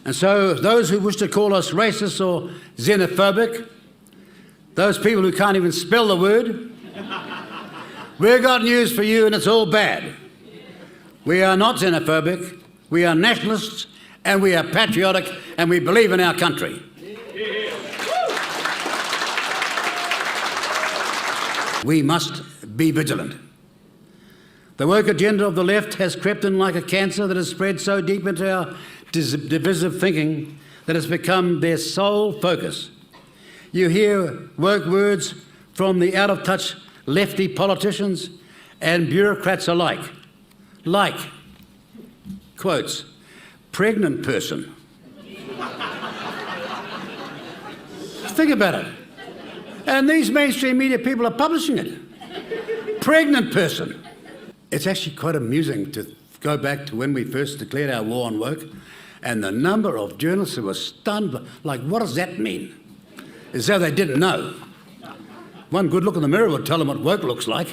And so those who wish to call us racist or xenophobic, those people who can't even spell the word, we've got news for you, and it's all bad. We are not xenophobic, we are nationalists, and we are patriotic, and we believe in our country. We must be vigilant. The woke agenda of the left has crept in like a cancer that has spread so deep into our divisive thinking that it's become their sole focus. You hear woke words from the out-of-touch lefty politicians and bureaucrats alike, like, quotes, pregnant person. Think about it. And these mainstream media people are publishing it. Pregnant person. It's actually quite amusing to go back to when we first declared our war on woke, and the number of journalists who were stunned, like, what does that mean? As though they didn't know. One good look in the mirror would tell them what woke looks like.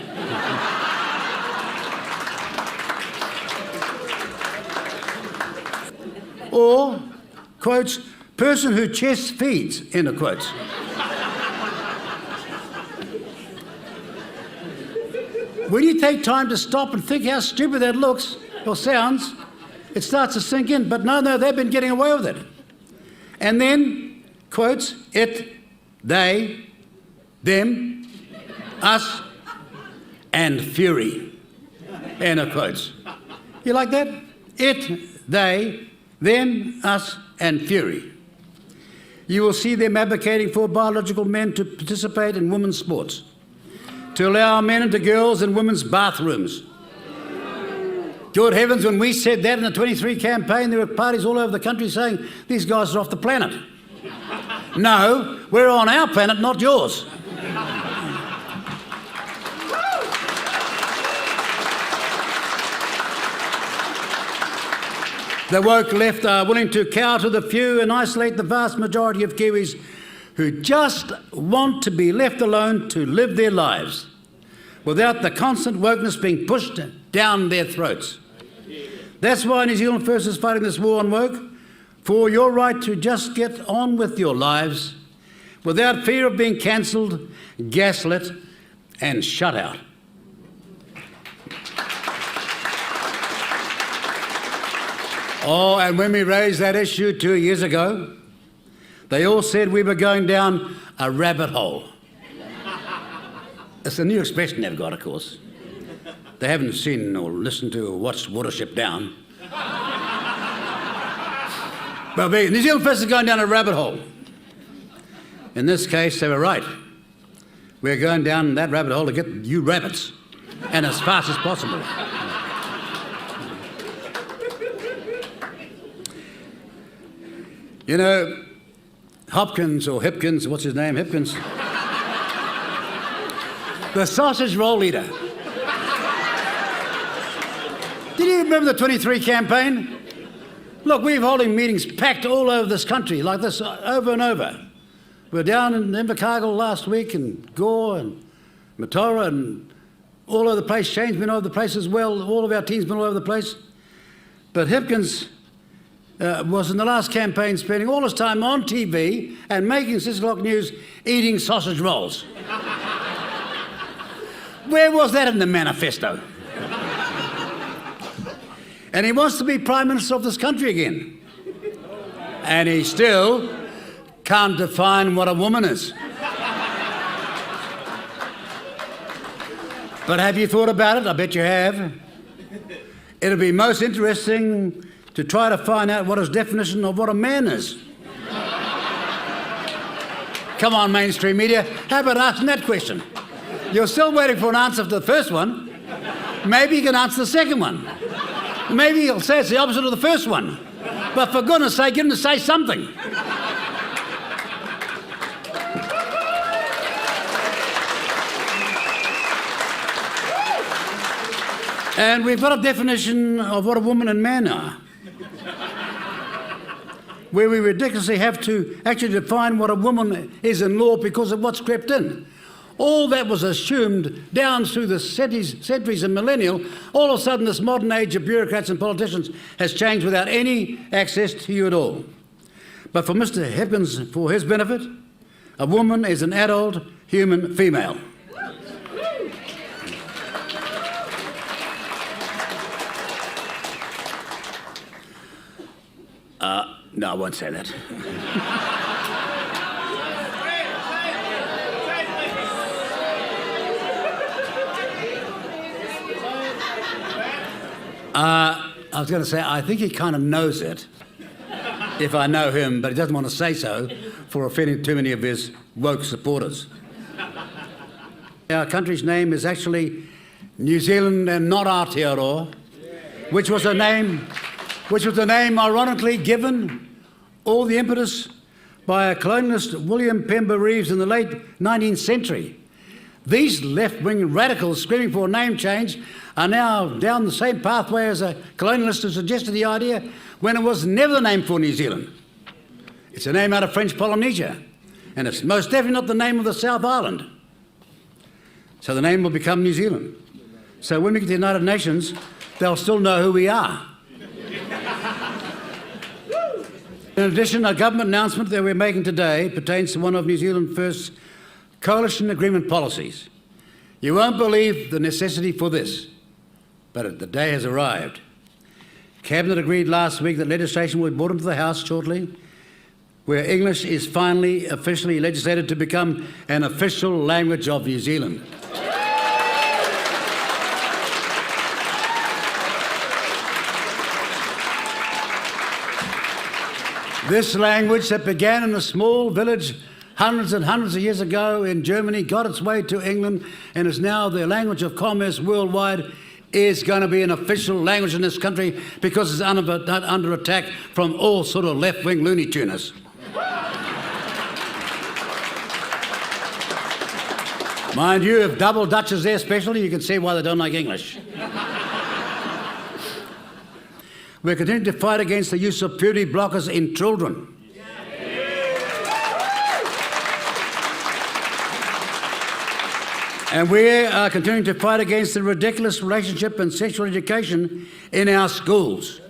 Or, quotes, person who chest feeds, end of quotes. When you take time to stop and think how stupid that looks or sounds, it starts to sink in. But no, they've been getting away with it. And then, quotes, it, they, them, us, and fury, end of quotes. You like that? It, they, them, us, and fury. You will see them advocating for biological men to participate in women's sports, to allow men into girls' and women's bathrooms. Good heavens, when we said that in the 23 campaign, there were parties all over the country saying, these guys are off the planet. No, we're on our planet, not yours. The woke left are willing to cower to the few and isolate the vast majority of Kiwis who just want to be left alone to live their lives without the constant wokeness being pushed down their throats. That's why New Zealand First is fighting this war on woke, for your right to just get on with your lives without fear of being cancelled, gaslit, and shut out. Oh, and when we raised that issue 2 years ago, they all said we were going down a rabbit hole. It's a new expression they've got, of course. They haven't seen or listened to or watched Watership Down. But New Zealand First is going down a rabbit hole. In this case, they were right. We're going down that rabbit hole to get you rabbits, and as fast as possible. You know, Hopkins, or Hipkins, what's his name? Hipkins. The sausage roll leader. Did you remember the 23 campaign? Look, we're holding meetings packed all over this country, like this, over and over. We were down in Invercargill last week, and Gore and Mataura, and all over the place. Shane's been all over the place as well. All of our team's been all over the place. But Hipkins was in the last campaign spending all his time on TV and making 6 o'clock news eating sausage rolls. Where was that in the manifesto? And he wants to be Prime Minister of this country again. And he still can't define what a woman is. But have you thought about it? I bet you have. It'll be most interesting to try to find out what his definition of what a man is. Come on, mainstream media, how about asking that question? You're still waiting for an answer to the first one. Maybe you can answer the second one. Maybe he'll say it's the opposite of the first one. But for goodness sake, get him to say something. And we've got a definition of what a woman and man are, where we ridiculously have to actually define what a woman is in law because of what's crept in. all that was assumed down through the centuries and millennial, all of a sudden this modern age of bureaucrats and politicians has changed without any access to you at all. But for Mr. Hipkins, for his benefit, a woman is an adult human female. No, I won't say that. I was going to say, I think he kind of knows it, if I know him, but he doesn't want to say so for offending too many of his woke supporters. Our country's name is actually New Zealand and not Aotearoa, which was a name ironically given all the impetus by a colonialist William Pember Reeves in the late 19th century. These left-wing radicals screaming for a name change are now down the same pathway as a colonialist who suggested the idea when it was never the name for New Zealand. It's a name out of French Polynesia, and it's most definitely not the name of the South Island. So the name will become New Zealand. So when we get to the United Nations, they'll still know who we are. In addition, a government announcement that we're making today pertains to one of New Zealand's first coalition agreement policies. You won't believe the necessity for this, but the day has arrived. Cabinet agreed last week that legislation will be brought into the House shortly, where English is finally officially legislated to become an official language of New Zealand. This language that began in a small village hundreds and hundreds of years ago in Germany, got its way to England, and is now the language of commerce worldwide, is going to be an official language in this country because it's under attack from all sort of left-wing Looney Tuners. Mind you, if Double Dutch is their specialty, you can see why they don't like English. We're continuing to fight against the use of puberty blockers in children. And we are continuing to fight against the ridiculous relationship and sexual education in our schools.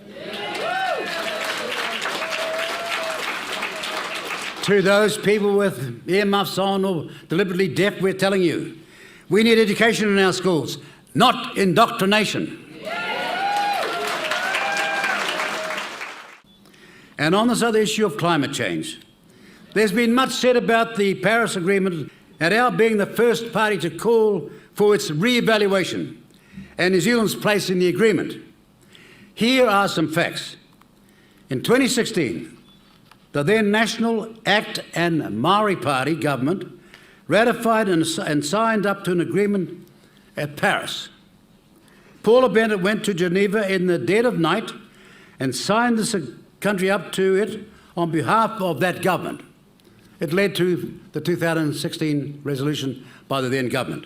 To those people with earmuffs on or deliberately deaf, we're telling you, we need education in our schools, not indoctrination. And on this other issue of climate change, there's been much said about the Paris Agreement and our being the first party to call for its re-evaluation and New Zealand's place in the agreement. Here are some facts. In 2016, the then National ACT and Maori Party government ratified and signed up to an agreement at Paris. Paula Bennett went to Geneva in the dead of night and signed this country up to it on behalf of that government. It led to the 2016 resolution by the then government.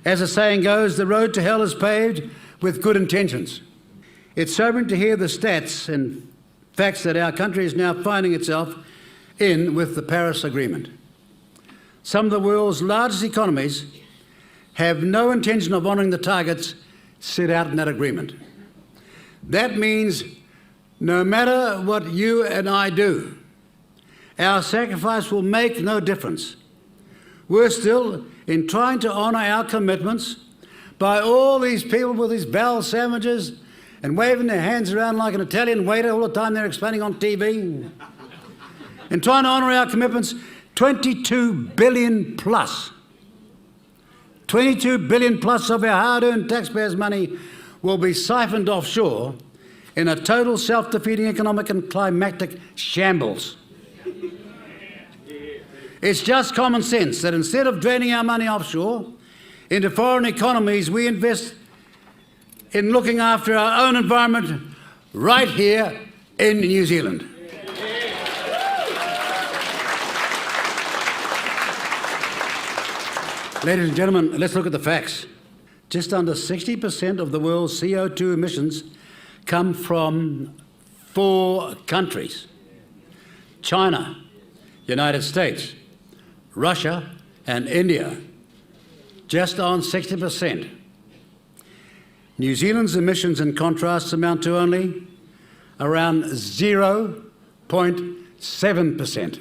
As the saying goes, the road to hell is paved with good intentions. It's sobering to hear the stats and facts that our country is now finding itself in with the Paris Agreement. Some of the world's largest economies have no intention of honouring the targets set out in that agreement. That means no matter what you and I do, our sacrifice will make no difference. We're still in trying to honour our commitments by all these people with these bowel sandwiches and waving their hands around like an Italian waiter all the time they're explaining on TV. And trying to honour our commitments, 22 billion plus. 22 billion plus of our hard-earned taxpayers' money will be siphoned offshore in a total self-defeating economic and climatic shambles. It's just common sense that instead of draining our money offshore into foreign economies, we invest in looking after our own environment right here in New Zealand. Ladies and gentlemen, let's look at the facts. Just under 60% of the world's CO2 emissions come from 4 countries: China, United States, Russia and India just on 60%. New Zealand's emissions, in contrast, amount to only around 0.7%.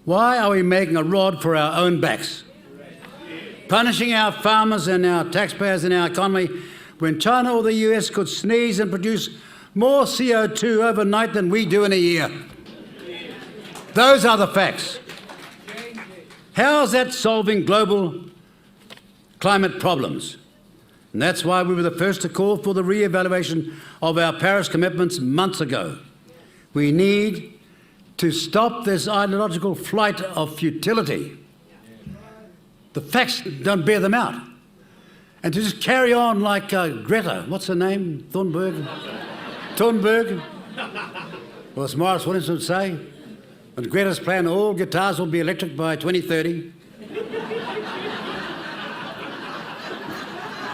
Why are we making a rod for our own backs, punishing our farmers and our taxpayers and our economy, when China or the US could sneeze and produce more CO2 overnight than we do in a year? Those are the facts. How is that solving global climate problems? And that's why we were the first to call for the re-evaluation of our Paris commitments months ago. We need to stop this ideological flight of futility. The facts don't bear them out. And to just carry on like Greta, what's her name? Thunberg? Well, as Morris Winston would say, when Greta's plan, all guitars will be electric by 2030.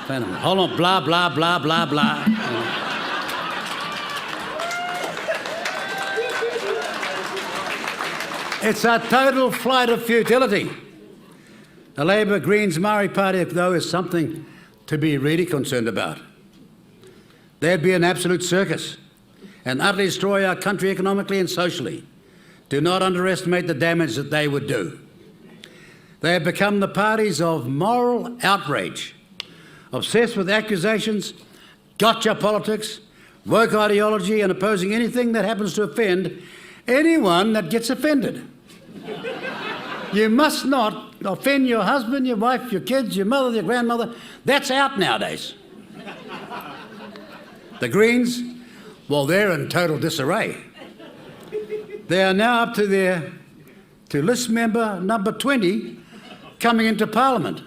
Hold on, blah, blah, blah, blah, blah. It's a total flight of futility. The Labor Greens Maori Party, though, is something to be really concerned about. They'd be an absolute circus and utterly destroy our country economically and socially. Do not underestimate the damage that they would do. They have become the parties of moral outrage, obsessed with accusations, gotcha politics, woke ideology, and opposing anything that happens to offend anyone that gets offended. You must not offend your husband, your wife, your kids, your mother, your grandmother. That's out nowadays. The Greens, well, they're in total disarray. They are now up to list member number 20 coming into Parliament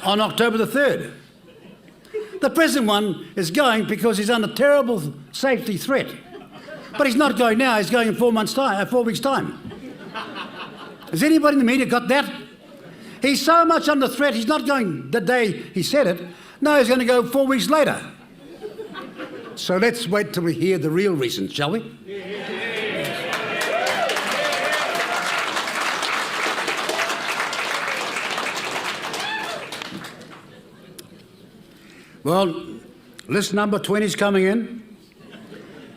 on October the 3rd. The present one is going because he's under terrible safety threat. But he's not going now, he's going in 4 weeks' time. Has anybody in the media got that? He's so much under threat, he's not going the day he said it. No, he's going to go 4 weeks later. So let's wait till we hear the real reasons, shall we? Well, list number 20 is coming in,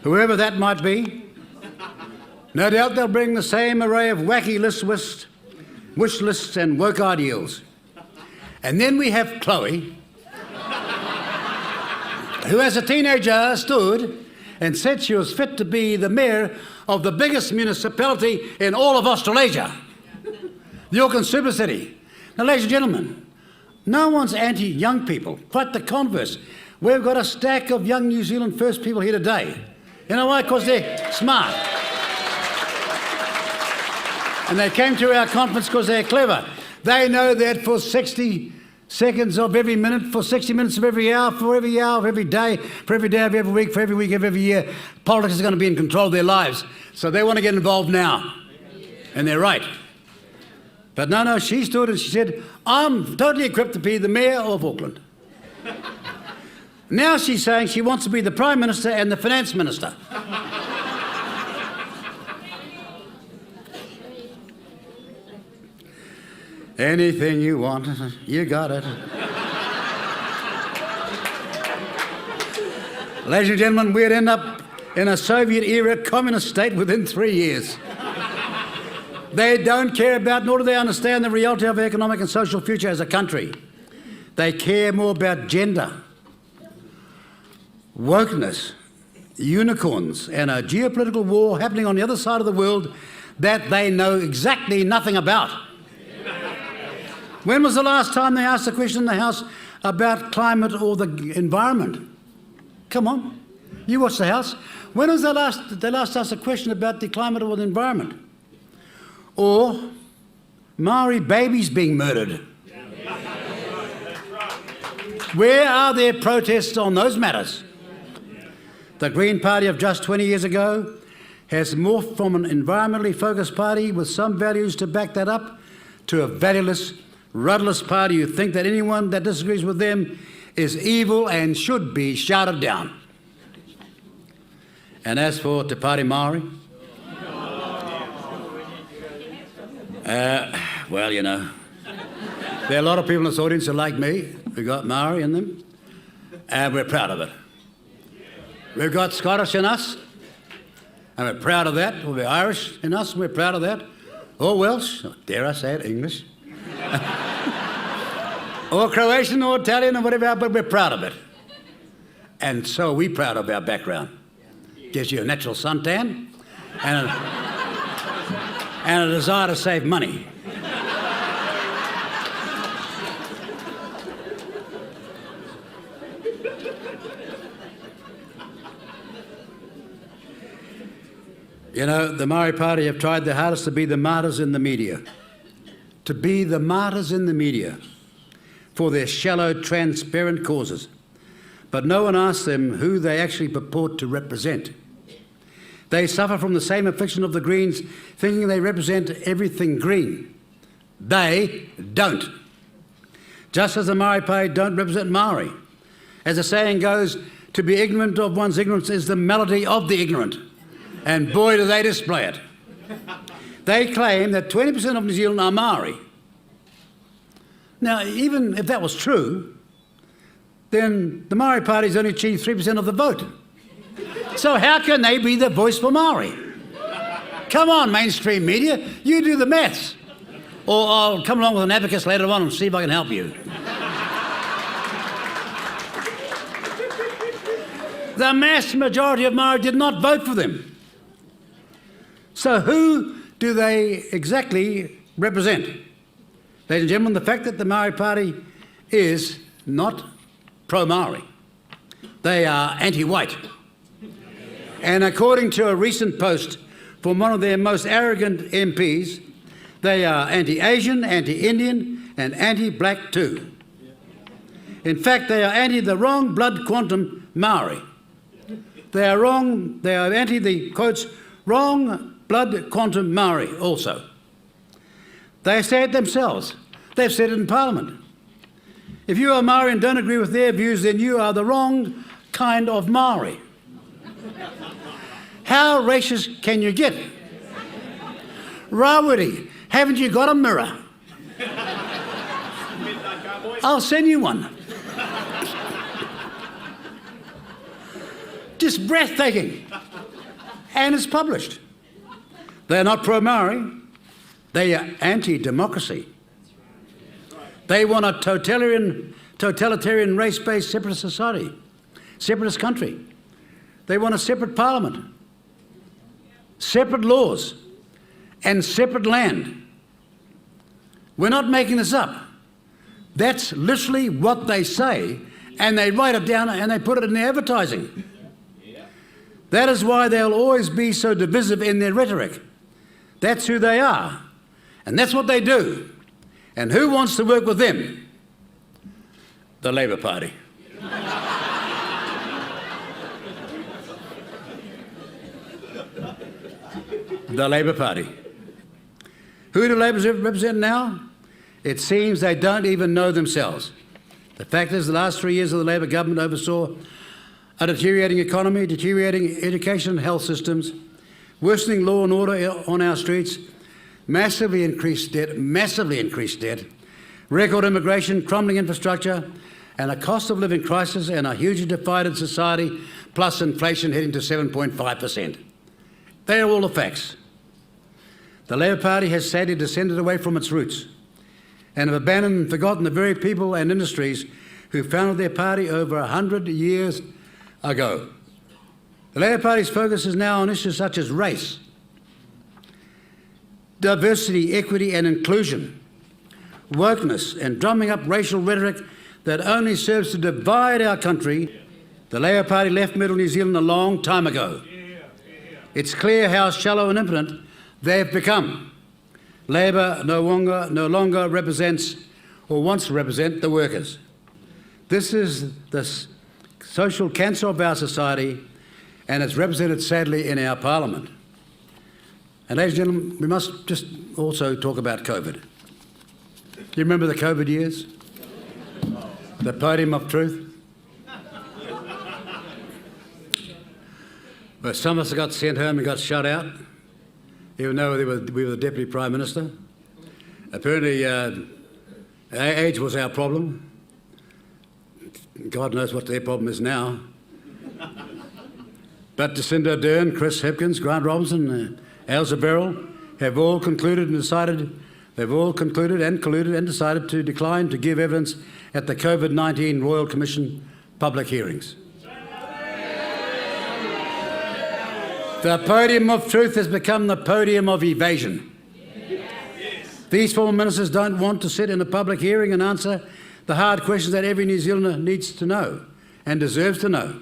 whoever that might be. No doubt they'll bring the same array of wacky wish lists and woke ideals. And then we have Chloe, who as a teenager stood and said she was fit to be the mayor of the biggest municipality in all of Australasia, the Auckland Super City. Now, ladies and gentlemen, no one's anti-young people, quite the converse. We've got a stack of young New Zealand First people here today. You know why? Because they're smart. And they came to our conference because they're clever. They know that for 60 seconds of every minute, for 60 minutes of every hour, for every hour of every day, for every day of every week, for every week of every year, politics is going to be in control of their lives. So they want to get involved now. And they're right. But no, she stood and she said, I'm totally equipped to be the mayor of Auckland. Now she's saying she wants to be the Prime Minister and the Finance Minister. Anything you want, you got it. Ladies and gentlemen, we'd end up in a Soviet-era communist state within 3 years. They don't care about, nor do they understand the reality of our economic and social future as a country. They care more about gender, wokeness, unicorns, and a geopolitical war happening on the other side of the world that they know exactly nothing about. When was the last time they asked a question in the House about climate or the environment? Come on, you watch the House. When was they last asked a question about the climate or the environment? Or Maori babies being murdered? Where are their protests on those matters? The Green Party of just 20 years ago has morphed from an environmentally focused party with some values to back that up to a valueless, rudderless party who think that anyone that disagrees with them is evil and should be shouted down. And as for Te Pāti Māori, Well, you know, there are a lot of people in this audience who are like me, who got Maori in them, and we're proud of it. We've got Scottish in us, and we're proud of that. We'll be Irish in us, and we're proud of that. Or Welsh, or dare I say it, English. Or Croatian, or Italian, or whatever, but we're proud of it. And so we're proud of our background. Gives you a natural suntan and a desire to save money. You know, the Maori Party have tried their hardest to be the martyrs in the media. To be the martyrs in the media for their shallow, transparent causes. But no one asks them who they actually purport to represent. They suffer from the same affliction of the Greens, thinking they represent everything green. They don't. Just as the Maori Party don't represent Maori. As the saying goes, to be ignorant of one's ignorance is the malady of the ignorant. And boy, do they display it. They claim that 20% of New Zealand are Maori. Now, even if that was true, then the Maori Party's only achieved 3% of the vote. So how can they be the voice for Maori? Come on, mainstream media, you do the maths. Or I'll come along with an abacus later on and see if I can help you. The mass majority of Maori did not vote for them. So who do they exactly represent? Ladies and gentlemen, the fact that the Maori Party is not pro-Maori. They are anti-white. And according to a recent post from one of their most arrogant MPs, they are anti-Asian, anti-Indian, and anti-black too. In fact, they are anti the wrong blood quantum Maori. They are wrong, they are anti the, quotes, wrong blood quantum Maori also. They say it themselves. They've said it in Parliament. If you are Maori and don't agree with their views, then you are the wrong kind of Maori. How racist can you get? Rawiri, haven't you got a mirror? I'll send you one. Just breathtaking. And it's published. They're not pro-Maori. They are anti-democracy. They want a totalitarian race-based separatist society, separatist country. They want a separate parliament, separate laws, and separate land. We're not making this up. That's literally what they say, and they write it down and they put it in their advertising. That is why they'll always be so divisive in their rhetoric. That's who they are, and that's what they do. And who wants to work with them? The Labor Party. The Labor Party. Who do Labor represent now? It seems they don't even know themselves. The fact is, the last 3 years of the Labor government oversaw a deteriorating economy, deteriorating education and health systems, worsening law and order on our streets, massively increased debt, record immigration, crumbling infrastructure, and a cost of living crisis and a hugely divided society, plus inflation heading to 7.5%. They are all the facts. The Labor Party has sadly descended away from its roots and have abandoned and forgotten the very people and industries who founded their party over 100 years ago. The Labor Party's focus is now on issues such as race, diversity, equity and inclusion, wokeness and drumming up racial rhetoric that only serves to divide our country. The Labor Party left Middle New Zealand a long time ago. It's clear how shallow and impotent they've become. Labor no longer represents or wants to represent the workers. This is the social cancer of our society, and it's represented sadly in our parliament. And ladies and gentlemen, we must just also talk about COVID. Do you remember the COVID years? The podium of truth? Where some of us got sent home and got shut out, even though we were the Deputy Prime Minister. Apparently, age was our problem. God knows what their problem is now. But Jacinda Ardern, Chris Hipkins, Grant Robinson, Ailsa Beryl have all concluded and decided, they've all concluded and colluded and decided to decline to give evidence at the COVID-19 Royal Commission public hearings. The podium of truth has become the podium of evasion. These former ministers don't want to sit in a public hearing and answer the hard questions that every New Zealander needs to know and deserves to know.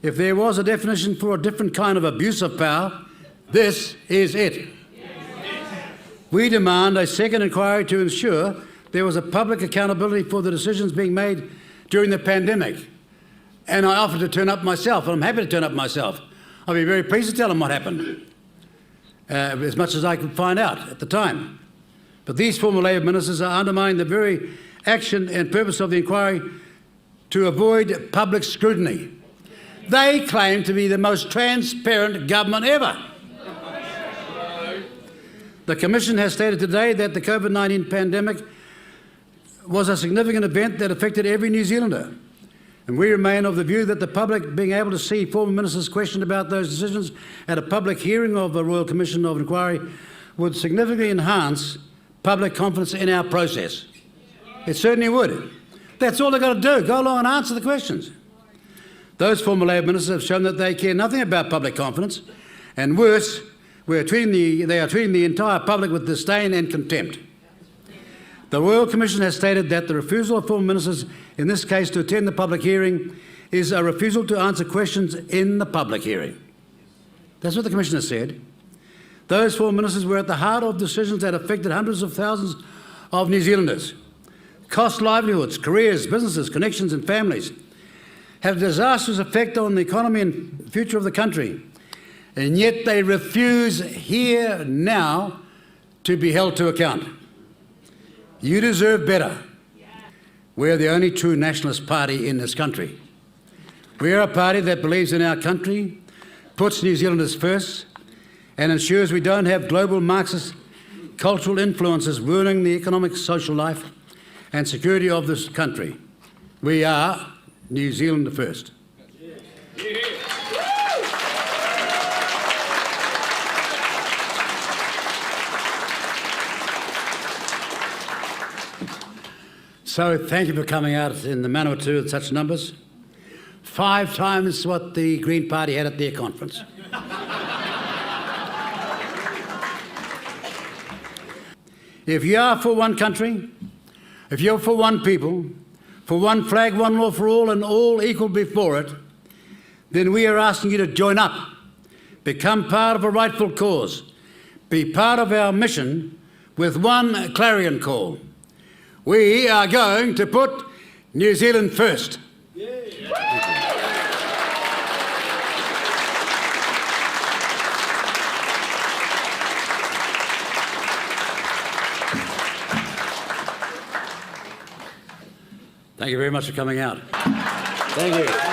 If there was a definition for a different kind of abuse of power, this is it. We demand a second inquiry to ensure there was a public accountability for the decisions being made during the pandemic. And I offered to turn up myself, and I'm happy to turn up myself. I'll be very pleased to tell them what happened, as much as I could find out at the time. But these former Labor ministers are undermining the very action and purpose of the inquiry to avoid public scrutiny. They claim to be the most transparent government ever. The Commission has stated today that the COVID-19 pandemic was a significant event that affected every New Zealander. And we remain of the view that the public being able to see former ministers questioned about those decisions at a public hearing of the Royal Commission of Inquiry would significantly enhance public confidence in our process. It certainly would. That's all they've got to do, go along and answer the questions. Those former Labor ministers have shown that they care nothing about public confidence, and worse, they are treating the entire public with disdain and contempt. The Royal Commission has stated that the refusal of former ministers, in this case to attend the public hearing, is a refusal to answer questions in the public hearing. That's what the Commission has said. Those former ministers were at the heart of decisions that affected hundreds of thousands of New Zealanders, cost livelihoods, careers, businesses, connections and families, have a disastrous effect on the economy and future of the country, and yet they refuse here now to be held to account. You deserve better. We're the only true nationalist party in this country. We're a party that believes in our country, puts New Zealanders first, and ensures we don't have global Marxist cultural influences ruining the economic, social life and security of this country. We are New Zealand first. So thank you for coming out in the Manawatu in such numbers. 5 times what the Green Party had at their conference. If you are for one country, if you're for one people, for one flag, one law for all, and all equal before it, then we are asking you to join up, become part of a rightful cause, be part of our mission with one clarion call. We are going to put New Zealand first. Thank you very much for coming out. Thank you.